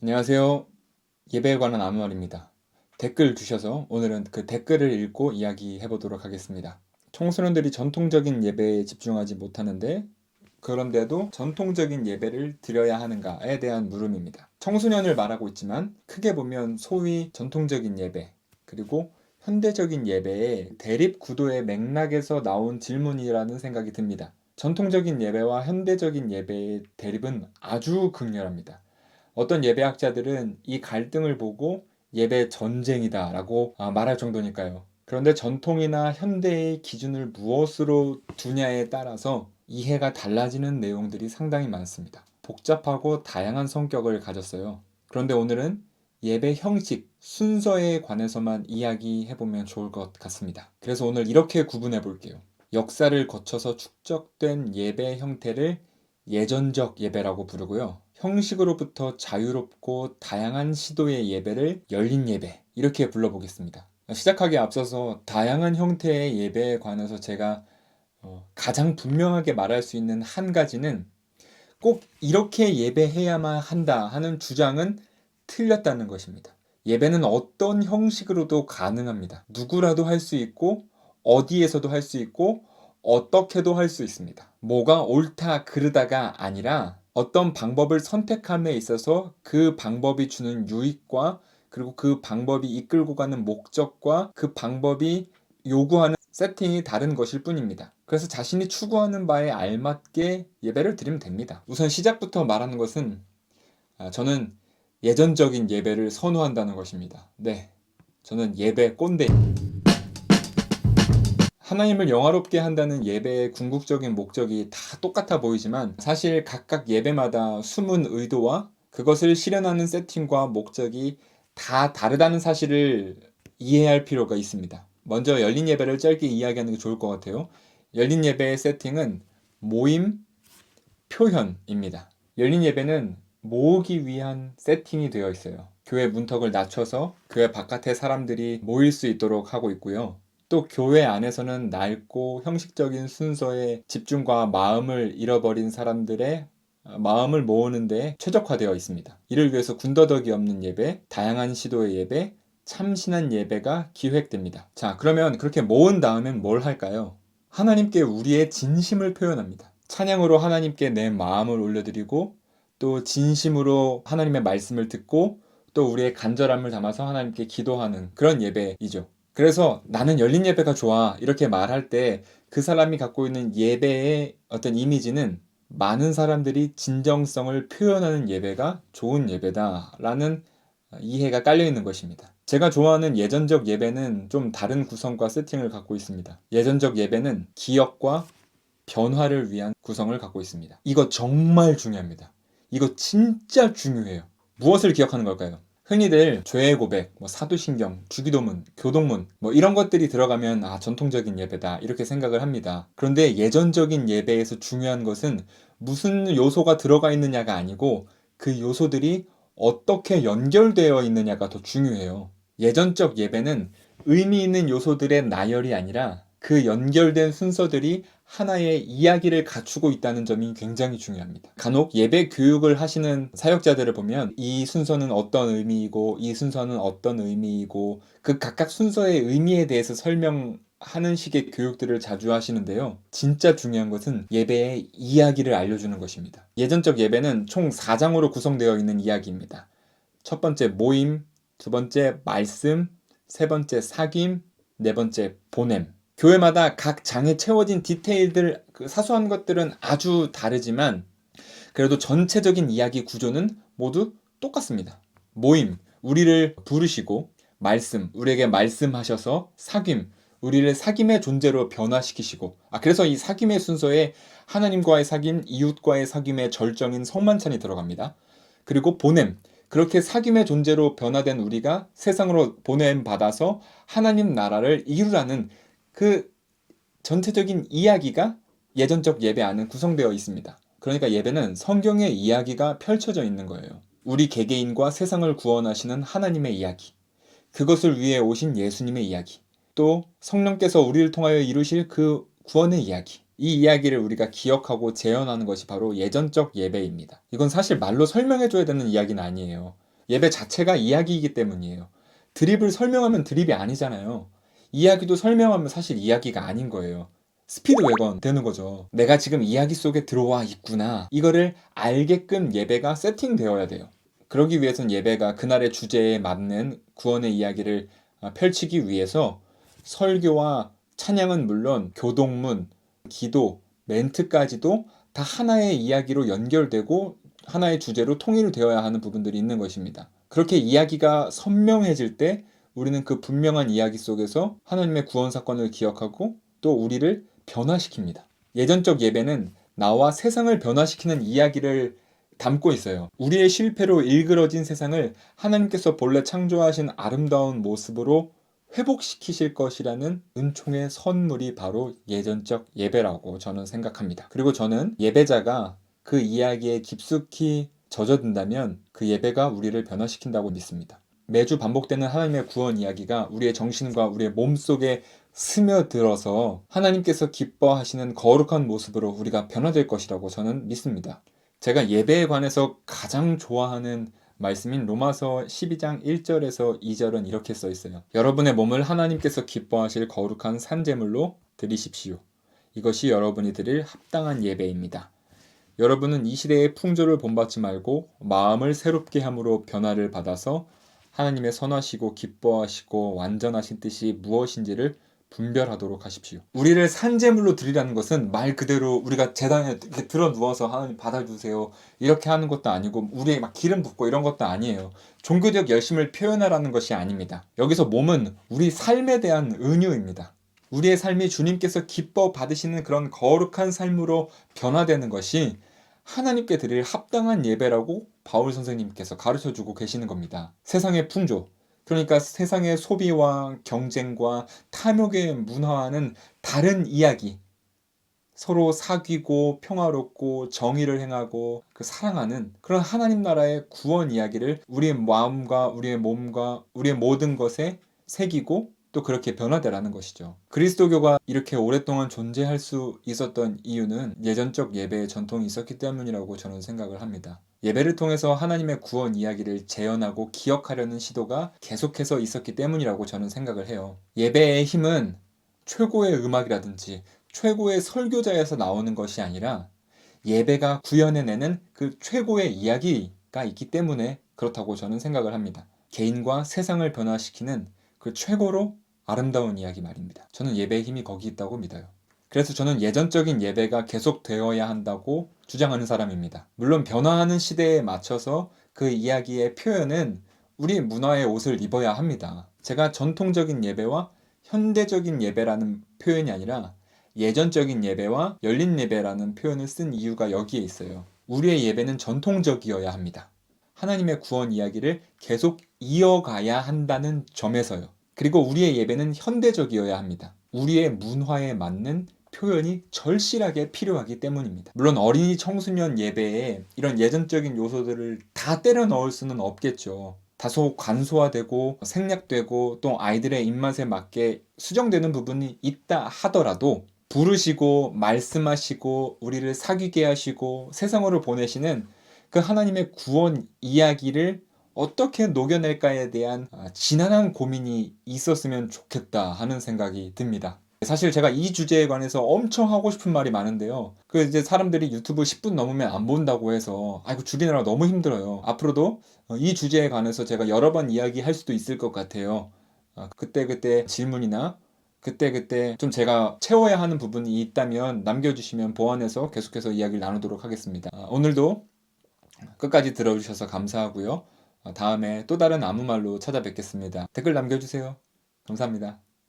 안녕하세요. 예배에 관한 아무 말입니다. 댓글 주셔서 오늘은 그 댓글을 읽고 이야기해 보도록 하겠습니다. 청소년들이 전통적인 예배에 집중하지 못하는데 그런데도 전통적인 예배를 드려야 하는가에 대한 물음입니다. 청소년을 말하고 있지만 크게 보면 소위 전통적인 예배 그리고 현대적인 예배의 대립 구도의 맥락에서 나온 질문이라는 생각이 듭니다. 전통적인 예배와 현대적인 예배의 대립은 아주 극렬합니다. 어떤 예배학자들은 이 갈등을 보고 예배 전쟁이다라고 말할 정도니까요. 그런데 전통이나 현대의 기준을 무엇으로 두냐에 따라서 이해가 달라지는 내용들이 상당히 많습니다. 복잡하고 다양한 성격을 가졌어요. 그런데 오늘은 예배 형식, 순서에 관해서만 이야기해보면 좋을 것 같습니다. 그래서 오늘 이렇게 구분해 볼게요. 역사를 거쳐서 축적된 예배 형태를 예전적 예배라고 부르고요. 형식으로부터 자유롭고 다양한 시도의 예배를 열린 예배, 이렇게 불러보겠습니다. 시작하기에 앞서서 다양한 형태의 예배에 관해서 제가 가장 분명하게 말할 수 있는 한 가지는 꼭 이렇게 예배해야만 한다 하는 주장은 틀렸다는 것입니다. 예배는 어떤 형식으로도 가능합니다. 누구라도 할 수 있고 어디에서도 할 수 있고 어떻게도 할 수 있습니다. 뭐가 옳다 그르다가 아니라 어떤 방법을 선택함에 있어서 그 방법이 주는 유익과 그리고 그 방법이 이끌고 가는 목적과 그 방법이 요구하는 세팅이 다른 것일 뿐입니다. 그래서 자신이 추구하는 바에 알맞게 예배를 드리면 됩니다. 우선 시작부터 말하는 것은 저는 예전적인 예배를 선호한다는 것입니다. 네, 저는 예배 꼰대입니다. 하나님을 영화롭게 한다는 예배의 궁극적인 목적이 다 똑같아 보이지만 사실 각각 예배마다 숨은 의도와 그것을 실현하는 세팅과 목적이 다 다르다는 사실을 이해할 필요가 있습니다. 먼저 열린 예배를 짧게 이야기하는 게 좋을 것 같아요. 열린 예배의 세팅은 모임, 표현입니다. 열린 예배는 모으기 위한 세팅이 되어 있어요. 교회 문턱을 낮춰서 교회 바깥에 사람들이 모일 수 있도록 하고 있고요. 또 교회 안에서는 낡고 형식적인 순서에 집중과 마음을 잃어버린 사람들의 마음을 모으는 데 최적화되어 있습니다. 이를 위해서 군더더기 없는 예배, 다양한 시도의 예배, 참신한 예배가 기획됩니다. 자, 그러면 그렇게 모은 다음엔 뭘 할까요? 하나님께 우리의 진심을 표현합니다. 찬양으로 하나님께 내 마음을 올려드리고 또 진심으로 하나님의 말씀을 듣고 또 우리의 간절함을 담아서 하나님께 기도하는 그런 예배이죠. 그래서 나는 열린 예배가 좋아 이렇게 말할 때 그 사람이 갖고 있는 예배의 어떤 이미지는 많은 사람들이 진정성을 표현하는 예배가 좋은 예배다라는 이해가 깔려 있는 것입니다. 제가 좋아하는 예전적 예배는 좀 다른 구성과 세팅을 갖고 있습니다. 예전적 예배는 기억과 변화를 위한 구성을 갖고 있습니다. 이거 정말 중요합니다. 이거 진짜 중요해요. 무엇을 기억하는 걸까요? 흔히들 죄의 고백, 사도신경, 주기도문, 교동문 이런 것들이 들어가면 전통적인 예배다 이렇게 생각을 합니다. 그런데 예전적인 예배에서 중요한 것은 무슨 요소가 들어가 있느냐가 아니고 그 요소들이 어떻게 연결되어 있느냐가 더 중요해요. 예전적 예배는 의미 있는 요소들의 나열이 아니라 그 연결된 순서들이 하나의 이야기를 갖추고 있다는 점이 굉장히 중요합니다. 간혹 예배 교육을 하시는 사역자들을 보면 이 순서는 어떤 의미이고 이 순서는 어떤 의미이고 그 각각 순서의 의미에 대해서 설명하는 식의 교육들을 자주 하시는데요. 진짜 중요한 것은 예배의 이야기를 알려주는 것입니다. 예전적 예배는 총 4장으로 구성되어 있는 이야기입니다. 첫 번째 모임, 두 번째 말씀, 세 번째 사귐, 네 번째 보냄. 교회마다 각 장에 채워진 디테일들, 그 사소한 것들은 아주 다르지만 그래도 전체적인 이야기 구조는 모두 똑같습니다. 모임, 우리를 부르시고 말씀, 우리에게 말씀하셔서 사귐, 우리를 사귐의 존재로 변화시키시고 그래서 이 사귐의 순서에 하나님과의 사귐, 이웃과의 사귐의 절정인 성만찬이 들어갑니다. 그리고 보냄, 그렇게 사귐의 존재로 변화된 우리가 세상으로 보냄 받아서 하나님 나라를 이루라는 그 전체적인 이야기가 예전적 예배 안에 구성되어 있습니다. 그러니까 예배는 성경의 이야기가 펼쳐져 있는 거예요. 우리 개개인과 세상을 구원하시는 하나님의 이야기, 그것을 위해 오신 예수님의 이야기, 또 성령께서 우리를 통하여 이루실 그 구원의 이야기, 이 이야기를 우리가 기억하고 재현하는 것이 바로 예전적 예배입니다. 이건 사실 말로 설명해줘야 되는 이야기는 아니에요. 예배 자체가 이야기이기 때문이에요. 드립을 설명하면 드립이 아니잖아요. 이야기도 설명하면 사실 이야기가 아닌 거예요. 스피드웨건 되는 거죠. 내가 지금 이야기 속에 들어와 있구나. 이거를 알게끔 예배가 세팅되어야 돼요. 그러기 위해선 예배가 그날의 주제에 맞는 구원의 이야기를 펼치기 위해서 설교와 찬양은 물론 교동문, 기도, 멘트까지도 다 하나의 이야기로 연결되고 하나의 주제로 통일되어야 하는 부분들이 있는 것입니다. 그렇게 이야기가 선명해질 때 우리는 그 분명한 이야기 속에서 하나님의 구원 사건을 기억하고 또 우리를 변화시킵니다. 예전적 예배는 나와 세상을 변화시키는 이야기를 담고 있어요. 우리의 실패로 일그러진 세상을 하나님께서 본래 창조하신 아름다운 모습으로 회복시키실 것이라는 은총의 선물이 바로 예전적 예배라고 저는 생각합니다. 그리고 저는 예배자가 그 이야기에 깊숙이 젖어든다면 그 예배가 우리를 변화시킨다고 믿습니다. 매주 반복되는 하나님의 구원 이야기가 우리의 정신과 우리의 몸 속에 스며들어서 하나님께서 기뻐하시는 거룩한 모습으로 우리가 변화될 것이라고 저는 믿습니다. 제가 예배에 관해서 가장 좋아하는 말씀인 로마서 12장 1절에서 2절은 이렇게 써 있어요. 여러분의 몸을 하나님께서 기뻐하실 거룩한 산제물로 드리십시오. 이것이 여러분이 드릴 합당한 예배입니다. 여러분은 이 시대의 풍조를 본받지 말고 마음을 새롭게 함으로 변화를 받아서 하나님의 선하시고 기뻐하시고 완전하신 뜻이 무엇인지를 분별하도록 하십시오. 우리를 산제물로 드리라는 것은 말 그대로 우리가 제단에 이렇게 들어 누워서 하나님 받아주세요 이렇게 하는 것도 아니고 우리에 막 기름 붓고 이런 것도 아니에요. 종교적 열심을 표현하라는 것이 아닙니다. 여기서 몸은 우리 삶에 대한 은유입니다. 우리의 삶이 주님께서 기뻐 받으시는 그런 거룩한 삶으로 변화되는 것이 하나님께 드릴 합당한 예배라고 바울 선생님께서 가르쳐주고 계시는 겁니다. 세상의 풍조, 그러니까 세상의 소비와 경쟁과 탐욕의 문화와는 다른 이야기, 서로 사귀고 평화롭고 정의를 행하고 사랑하는 그런 하나님 나라의 구원 이야기를 우리의 마음과 우리의 몸과 우리의 모든 것에 새기고 또 그렇게 변화되라는 것이죠. 그리스도교가 이렇게 오랫동안 존재할 수 있었던 이유는 예전적 예배의 전통이 있었기 때문이라고 저는 생각을 합니다. 예배를 통해서 하나님의 구원 이야기를 재현하고 기억하려는 시도가 계속해서 있었기 때문이라고 저는 생각을 해요. 예배의 힘은 최고의 음악이라든지 최고의 설교자에서 나오는 것이 아니라 예배가 구현해내는 그 최고의 이야기가 있기 때문에 그렇다고 저는 생각을 합니다. 개인과 세상을 변화시키는 그 최고로 아름다운 이야기 말입니다. 저는 예배의 힘이 거기 있다고 믿어요. 그래서 저는 예전적인 예배가 계속되어야 한다고 주장하는 사람입니다. 물론 변화하는 시대에 맞춰서 그 이야기의 표현은 우리 문화의 옷을 입어야 합니다. 제가 전통적인 예배와 현대적인 예배라는 표현이 아니라 예전적인 예배와 열린 예배라는 표현을 쓴 이유가 여기에 있어요. 우리의 예배는 전통적이어야 합니다. 하나님의 구원 이야기를 계속 이어가야 한다는 점에서요. 그리고 우리의 예배는 현대적이어야 합니다. 우리의 문화에 맞는 표현이 절실하게 필요하기 때문입니다. 물론 어린이 청소년 예배에 이런 예전적인 요소들을 다 때려 넣을 수는 없겠죠. 다소 간소화되고 생략되고 또 아이들의 입맛에 맞게 수정되는 부분이 있다 하더라도 부르시고 말씀하시고 우리를 사귀게 하시고 세상으로 보내시는 그 하나님의 구원 이야기를 어떻게 녹여낼까에 대한 지난한 고민이 있었으면 좋겠다 하는 생각이 듭니다. 사실 제가 이 주제에 관해서 엄청 하고 싶은 말이 많은데요. 그 이제 사람들이 유튜브 10분 넘으면 안 본다고 해서 아이고 줄이느라 너무 힘들어요. 앞으로도 이 주제에 관해서 제가 여러 번 이야기할 수도 있을 것 같아요. 그때그때 질문이나 그때그때 좀 제가 채워야 하는 부분이 있다면 남겨주시면 보완해서 계속해서 이야기를 나누도록 하겠습니다. 오늘도 끝까지 들어주셔서 감사하고요. 다음에 또 다른 아무 말로 찾아뵙겠습니다. 댓글 남겨주세요. 감사합니다.